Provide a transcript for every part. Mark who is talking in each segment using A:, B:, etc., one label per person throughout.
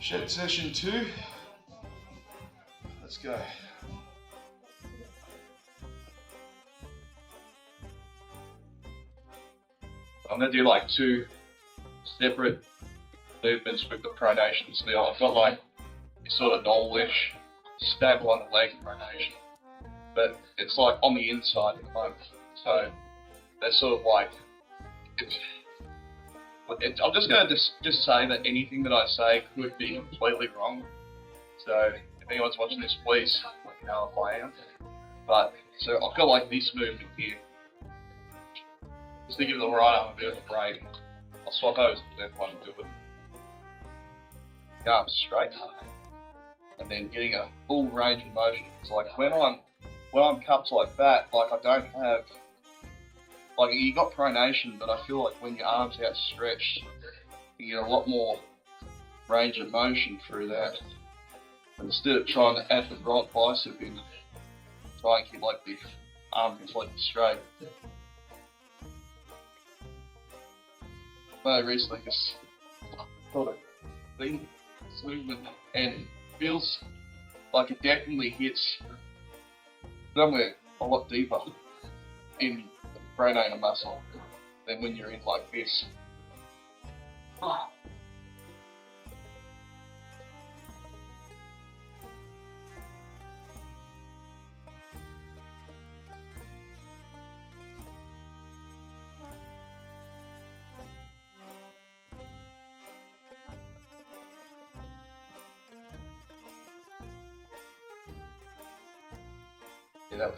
A: Shed session 2. Let's go. I'm going to do like 2 separate movements with the pronation still. I've got like sort of normal-ish, stable on the leg pronation, but it's like on the inside at the moment. So they're sort of like, I'm just going to just say that anything that I say could be completely wrong. So if anyone's watching this, please let me know if I am. But so I've got like this movement here. Just to give the right arm a bit of a break. I'll swap over to the left one and do it. The arm straight, and then getting a full range of motion. It's like when I'm cupped like that, like I don't have, like you got pronation, but I feel like when your arm's outstretched, you get a lot more range of motion through that. Instead of trying to add the right bicep in, try and keep like the arm completely straight. But recently just sort of been this movement, and it feels like it definitely hits somewhere a lot deeper in the pronator muscle than when you're in like this. Yeah,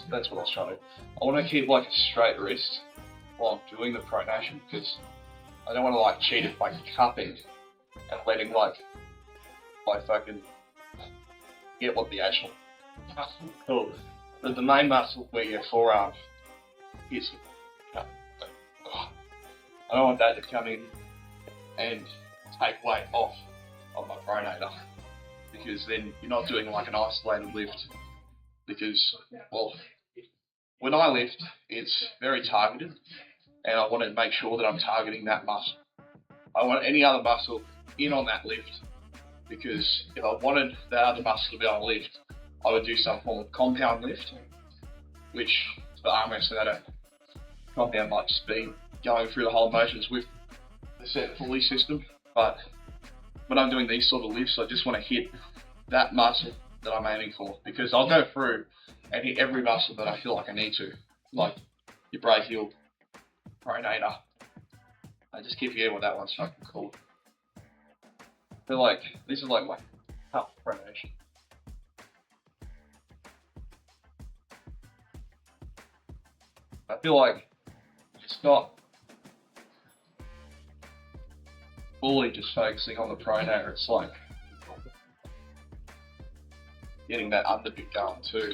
A: that's what I was trying to do. I want to keep like a straight wrist while I'm doing the pronation, because I don't want to like cheat it by cupping and letting like fucking get what the actual muscle is called. But the main muscle where your forearm is, I don't want that to come in and take weight off of my pronator, because then you're not doing like an isolated lift. Because, well, when I lift, it's very targeted, and I want to make sure that I'm targeting that muscle. I want any other muscle in on that lift, because if I wanted that other muscle to be on a lift, I would do some form of compound lift, which for arm wrestling, I don't compound might just be going through the whole motions with the set pulley system. But when I'm doing these sort of lifts, I just want to hit that muscle that I'm aiming for, because I'll go through and hit every muscle that I feel like I need to, like your brachial, pronator. I just keep forgetting what that one's fucking called. I feel like this is like my cup pronation. I feel like it's not fully just focusing on the pronator, it's like getting that underbit going too.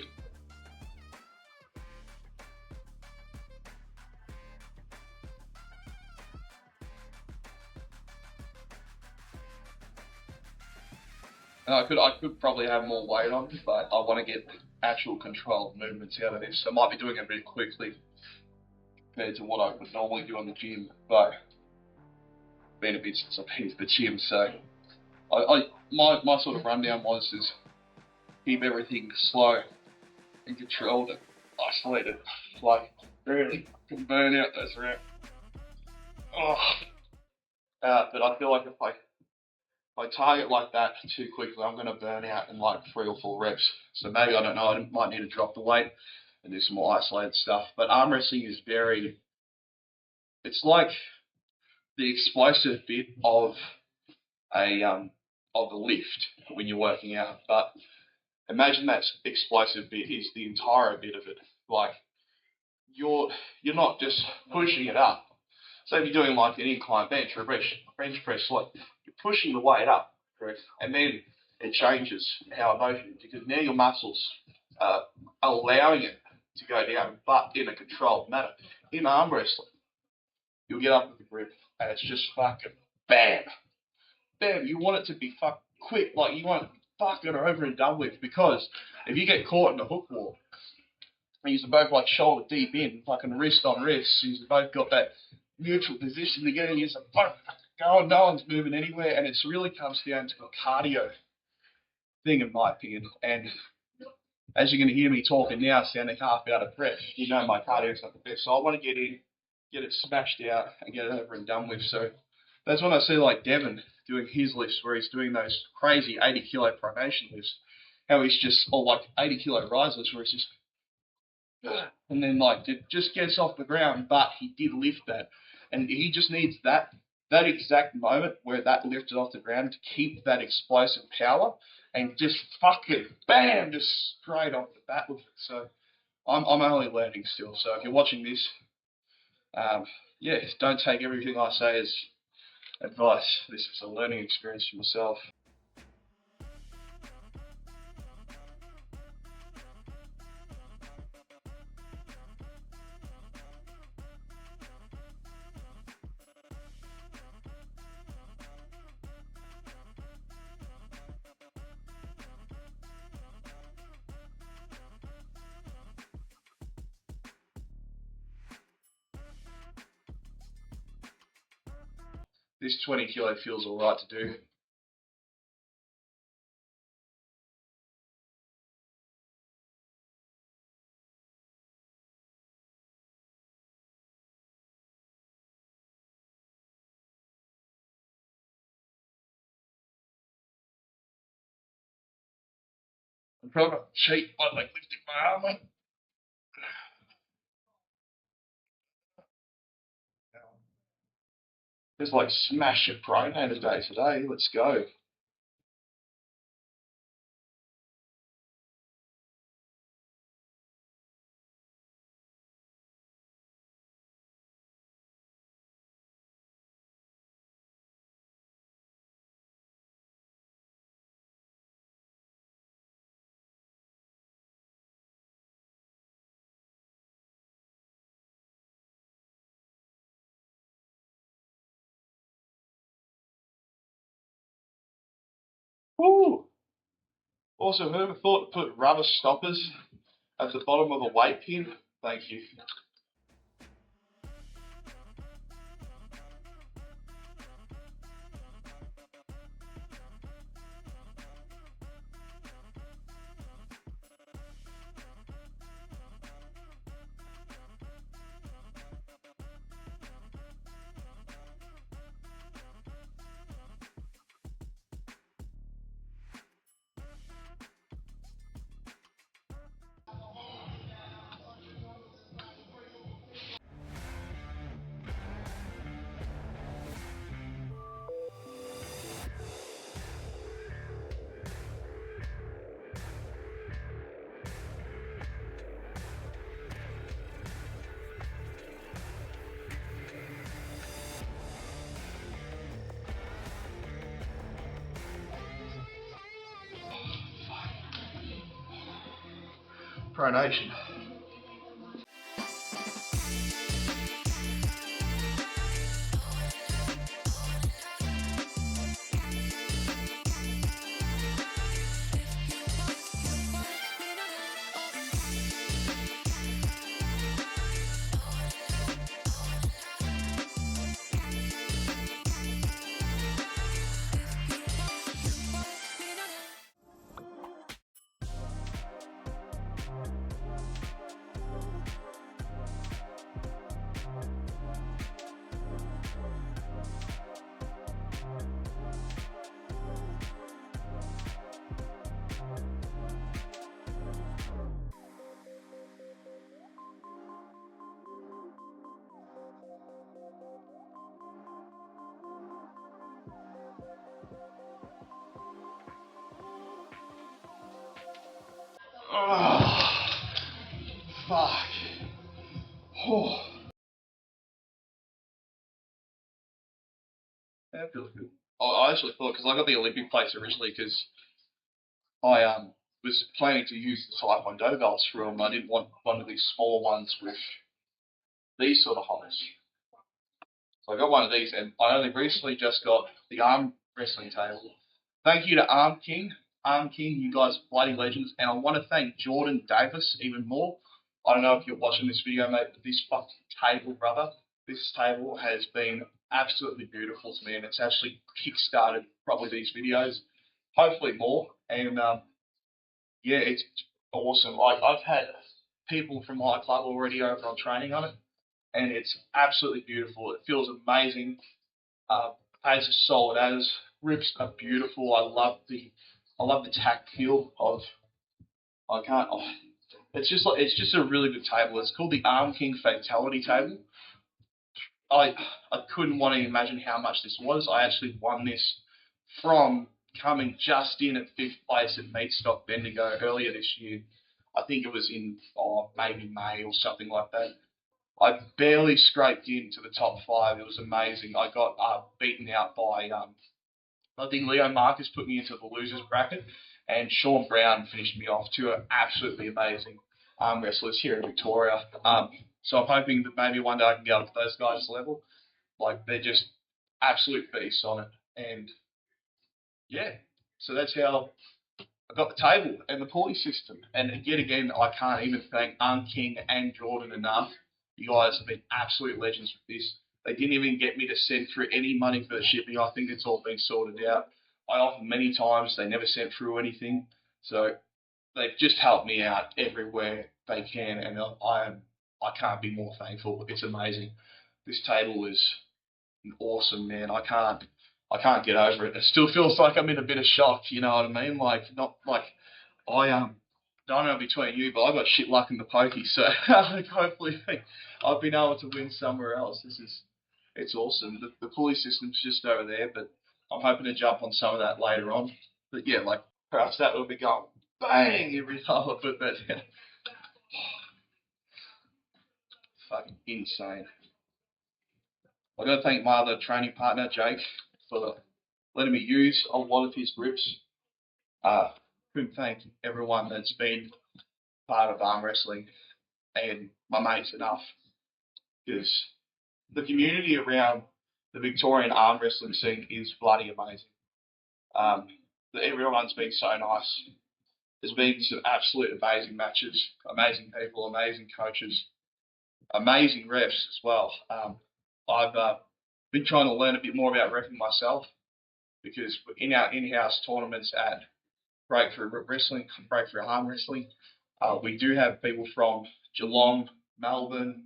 A: And I could probably have more weight on it, but I want to get actual controlled movements out of this. So I might be doing it a bit quickly compared to what I would normally do on the gym, but been a bit since I've been to the gym, so my sort of rundown was is keep everything slow and controlled and isolated, like really can burn out those reps. But I feel like if I target like that too quickly, I'm going to burn out in like 3 or 4 reps. So maybe, I don't know, I might need to drop the weight and do some more isolated stuff. But arm wrestling is it's like the explosive bit of the lift when you're working out. But imagine that explosive bit is the entire bit of it. Like you're not just pushing it up. So if you're doing like an incline bench or a bench press, like you're pushing the weight up, correct? And then it changes how motion, because now your muscles are allowing it to go down, but in a controlled manner. In arm wrestling, you'll get up with the grip and it's just fucking bam. Bam, you want it to be fucking quick, like you want it to be fucking over and done with, because if you get caught in a hook walk, and you're both like shoulder deep in, fucking wrist on wrist, you've both got that neutral position together, you're just like, going, no one's moving anywhere, and it really comes down to a cardio thing, in my opinion. And as you're going to hear me talking now, sounding half out of breath, you know my cardio's not the best. So I want to get in, get it smashed out, and get it over and done with. So that's when I see like Devon doing his lifts, where he's doing those crazy 80 kilo pronation lifts. How he's just, or like 80 kilo rise lifts, where he's just, and then like it just gets off the ground, but he did lift that, and he just needs that exact moment where that lifted off the ground to keep that explosive power, and just fucking bam, just straight off the bat with it. So I'm only learning still. So if you're watching this, yeah, don't take everything I say as advice. This is a learning experience for myself. This 20 kilo feels alright to do. I'm probably not cheap by like lifting my arm up. Just like smash a pronator day today. Let's go. Woo! Also, whoever thought to put rubber stoppers at the bottom of a weight pin? Thank you. Pronation. Oh, fuck. Oh. That feels good. I actually thought, because I got the Olympic plates originally because I was planning to use the Taekwondo belts for them. I didn't want one of these smaller ones with these sort of holes. So I got one of these, and I only recently just got the arm wrestling table. Thank you to Arm King. Arm King, you guys are bloody legends. And I want to thank Jordan Davis even more. I don't know if you're watching this video, mate, but this fucking table, brother, this table has been absolutely beautiful to me, and it's actually kick-started probably these videos, hopefully more. And yeah, it's awesome. Like I've had people from my club already over on training on it, and it's absolutely beautiful. It feels amazing. As are solid as. Rips are beautiful. I love the tactile of. I can't. Oh, it's just a really good table. It's called the Arm King Fatality Table. I I couldn't want to imagine how much this was. I actually won this from coming just in at fifth place at Meatstock Bendigo earlier this year. I think it was in maybe May or something like that. I barely scraped into the top five. It was amazing. I got beaten out by I think Leo Marcus put me into the losers bracket, and Sean Brown finished me off. Two absolutely amazing arm wrestlers here in Victoria. So I'm hoping that maybe one day I can get up to those guys' level. Like they're just absolute beasts on it, and yeah. So that's how I got the table and the pulley system. And yet again, I can't even thank King and Jordan enough. You guys have been absolute legends with this. They didn't even get me to send through any money for the shipping. I think it's all been sorted out. I offered many times. They never sent through anything. So they've just helped me out everywhere they can, and I can't be more thankful. It's amazing. This table is awesome, man. I can't get over it. It still feels like I'm in a bit of shock. You know what I mean? Like not like I don't know between you, but I got shit luck in the pokey, so hopefully I've been able to win somewhere else. It's awesome. The pulley system's just over there, but I'm hoping to jump on some of that later on. But yeah, like perhaps that will be going bang every time I put that down. Fucking insane. I got to thank my other training partner, Jake, for letting me use a lot of his grips. Couldn't thank everyone that's been part of arm wrestling and my mates enough, because the community around the Victorian arm wrestling scene is bloody amazing. Everyone's been so nice. There's been some absolute amazing matches, amazing people, amazing coaches, amazing refs as well. I've been trying to learn a bit more about reffing myself, because in our in-house tournaments at Breakthrough Wrestling, Breakthrough Arm Wrestling, we do have people from Geelong, Melbourne,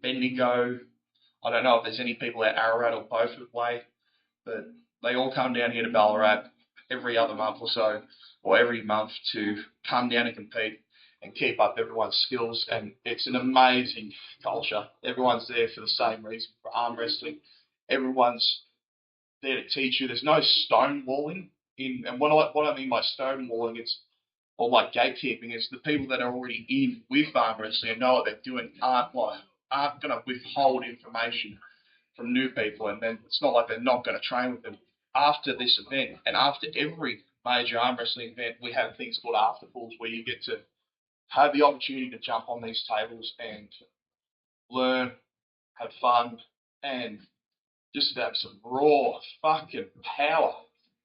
A: Bendigo. I don't know if there's any people at Ararat or Beaufort Way, but they all come down here to Ballarat every other month or so, or every month, to come down and compete and keep up everyone's skills. And it's an amazing culture. Everyone's there for the same reason, for arm wrestling. Everyone's there to teach you. There's no stonewalling in, and what I mean by stonewalling, it's or like gatekeeping, is the people that are already in with arm wrestling and know what they're doing aren't going to withhold information from new people, and then it's not like they're not going to train with them. After this event and after every major arm wrestling event, we have things called after pulls, where you get to have the opportunity to jump on these tables and learn, have fun, and just have some raw fucking power.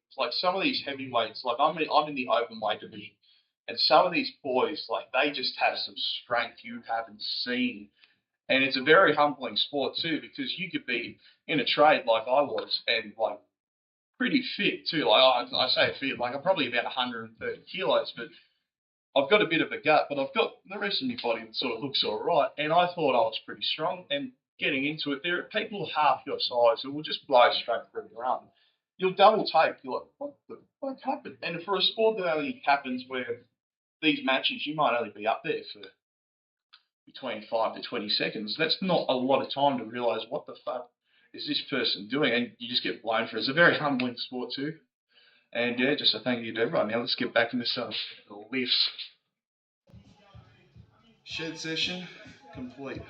A: It's like some of these heavyweights, like I'm in the open weight division, and some of these boys, like they just have some strength you haven't seen. And it's a very humbling sport too, because you could be in a trade like I was, and like pretty fit too. Like I say fit, like I'm probably about 130 kilos, but I've got a bit of a gut, but I've got the rest of my body that sort of looks all right. And I thought I was pretty strong. And getting into it, there are people half your size who will just blow straight through your arm. You'll double take. You're like, what the fuck happened? And for a sport that only happens where these matches, you might only be up there for between 5 to 20 seconds. That's not a lot of time to realise what the fuck is this person doing, and you just get blown for it. It's a very humbling sport too. And yeah, just a thank you to everyone. Now let's get back into some lifts. Shed session complete.